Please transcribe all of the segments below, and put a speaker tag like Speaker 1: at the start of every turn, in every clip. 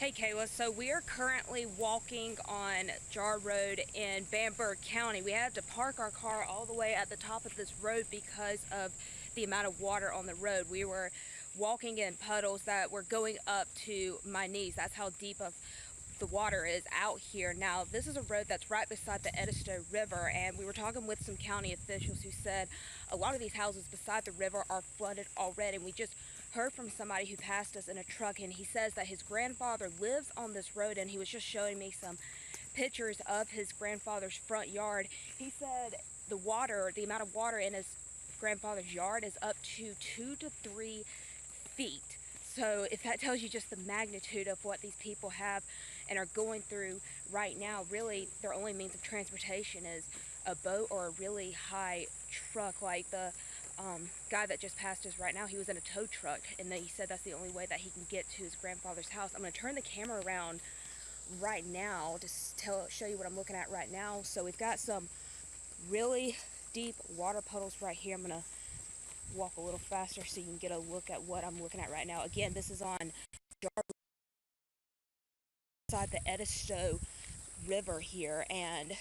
Speaker 1: Hey Kayla, so we are currently walking on Jar Road in Bamberg County. We had to park our car all the way at the top of this road because of the amount of water on the road. We were walking in puddles that were going up to my knees. That's how deep of the water is out here. Now, this is a road that's right beside the Edisto River, and we were talking with some county officials who said a lot of these houses beside the river are flooded already. And we just heard from somebody who passed us in a truck, and he says that his grandfather lives on this road, and he was just showing me some pictures of his grandfather's front yard. He said the amount of water in his grandfather's yard is up to 2 to 3 feet. So if that tells you just the magnitude of what these people have and are going through right now, really their only means of transportation is a boat or a really high truck. Like the guy that just passed us right now, he was in a tow truck, and he said that's the only way that he can get to his grandfather's house. I'm going to turn the camera around right now to show you what I'm looking at right now. So we've got some really deep water puddles right here. I'm going to walk a little faster so you can get a look at what I'm looking at right now. Again, this is on beside the Edisto River here, and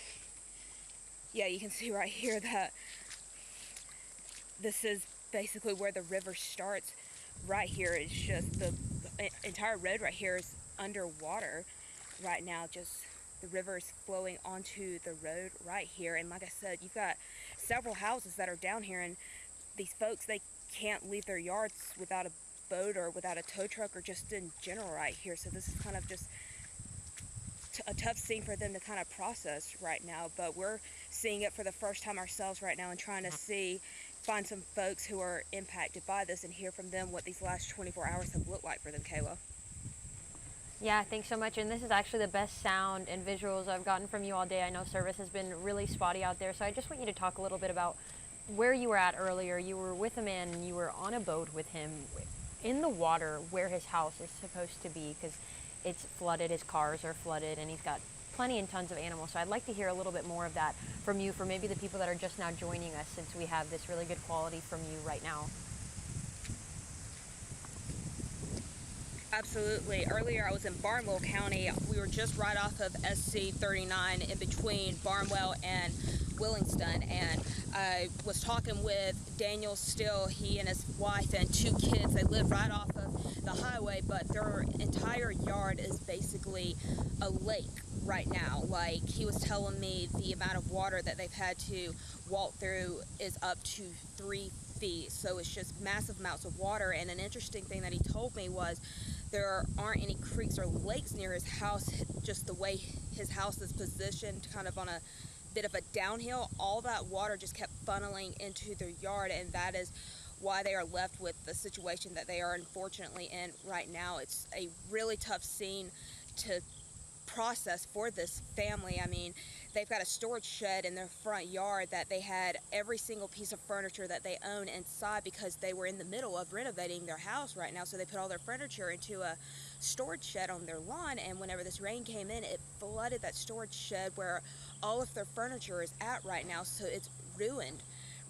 Speaker 1: yeah, you can see right here that this is basically where the river starts. Right here is just the entire road right here is underwater right now. Just the river is flowing onto the road right here, and like I said, you've got several houses that are down here, and these folks, they can't leave their yards without a boat or without a tow truck or just in general right here. So this is kind of just a tough scene for them to kind of process right now, but we're seeing it for the first time ourselves right now and trying to find some folks who are impacted by this and hear from them what these last 24 hours have looked like for them. Kayla.
Speaker 2: Yeah, thanks so much. And this is actually the best sound and visuals I've gotten from you all day. I know service has been really spotty out there, so I just want you to talk a little bit about where you were at earlier. You were with a man and you were on a boat with him in the water where his house is supposed to be, because it's flooded, his cars are flooded, and he's got plenty and tons of animals. So I'd like to hear a little bit more of that from you for maybe the people that are just now joining us, since we have this really good quality from you right now.
Speaker 1: Absolutely. Earlier I was in Bamberg County. We were just right off of SC 39 in between Barnwell and Willingston, and I was talking with Daniel Still, he and his wife and 2 kids. They live right off of the highway, but their entire yard is basically a lake right now. Like, he was telling me the amount of water that they've had to walk through is up to 3 feet. So it's just massive amounts of water. And an interesting thing that he told me was there aren't any creeks or lakes near his house. Just the way his house is positioned, kind of on a bit of a downhill, all that water just kept funneling into their yard, and that is why they are left with the situation that they are unfortunately in right now. It's a really tough scene to process for this family. I mean, they've got a storage shed in their front yard that they had every single piece of furniture that they own inside because they were in the middle of renovating their house right now. So they put all their furniture into a storage shed on their lawn, and whenever this rain came in, it flooded that storage shed where all of their furniture is at right now. So it's ruined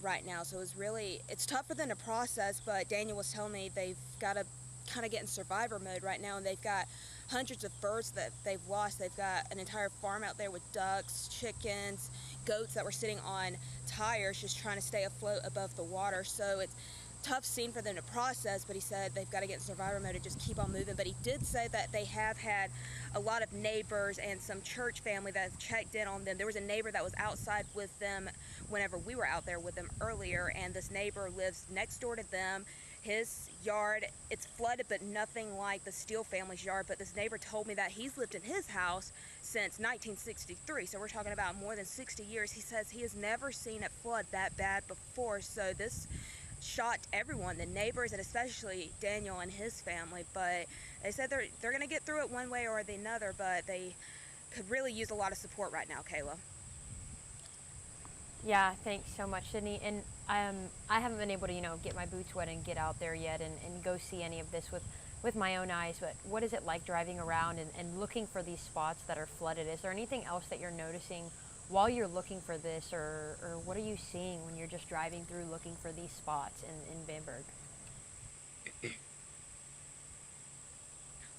Speaker 1: right now. So it's tough for them to process, but Daniel was telling me they've got to kind of get in survivor mode right now, and they've got hundreds of birds that they've lost. They've got an entire farm out there with ducks, chickens, goats that were sitting on tires just trying to stay afloat above the water. So it's a tough scene for them to process, but he said they've got to get in survivor mode and just keep on moving. But he did say that they have had a lot of neighbors and some church family that have checked in on them. There was a neighbor that was outside with them whenever we were out there with them earlier, and this neighbor lives next door to them. His yard, it's flooded, but nothing like the Steele family's yard. But this neighbor told me that he's lived in his house since 1963. So we're talking about more than 60 years. He says he has never seen it flood that bad before. So this shocked everyone, the neighbors, and especially Daniel and his family. But they said they're going to get through it one way or the other, but they could really use a lot of support right now, Kayla.
Speaker 2: Yeah, thanks so much, Sydney. And I haven't been able to, get my boots wet and get out there yet and go see any of this with my own eyes. But what is it like driving around and looking for these spots that are flooded? Is there anything else that you're noticing while you're looking for this, or what are you seeing when you're just driving through looking for these spots in Bamberg?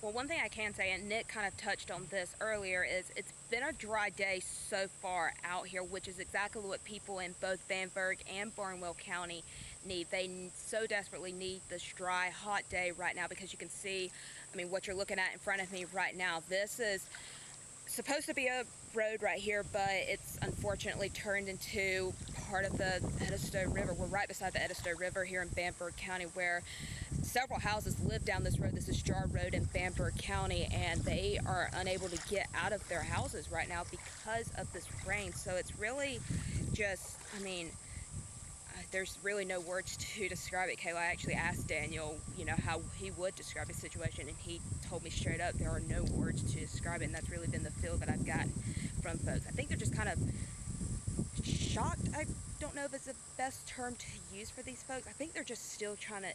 Speaker 1: Well, one thing I can say, and Nick kind of touched on this earlier, is it's been a dry day so far out here, which is exactly what people in both Bamberg and Barnwell County need. They so desperately need this dry, hot day right now, because you can see, I mean, what you're looking at in front of me right now. This is supposed to be a road right here, but it's unfortunately turned into part of the Edisto River. We're right beside the Edisto River here in Bamberg County, where several houses live down this road. This is Jar Road in Bamberg County, and they are unable to get out of their houses right now because of this rain. So it's really just, I mean, there's really no words to describe it, Kayla. I actually asked Daniel, how he would describe his situation, and he told me straight up there are no words to describe it, and that's really been the feel that I've gotten from folks. I think they're just kind of shocked. I don't know if it's the best term to use for these folks. I think they're just still trying to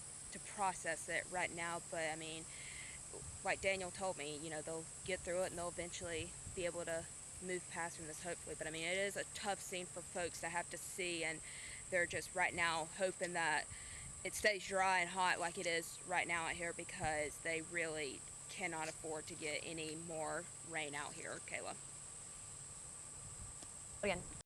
Speaker 1: process it right now, but I mean, like Daniel told me, they'll get through it and they'll eventually be able to move past from this, hopefully. But I mean, it is a tough scene for folks to have to see, and they're just right now hoping that it stays dry and hot like it is right now out here, because they really cannot afford to get any more rain out here, Kayla.
Speaker 2: Again.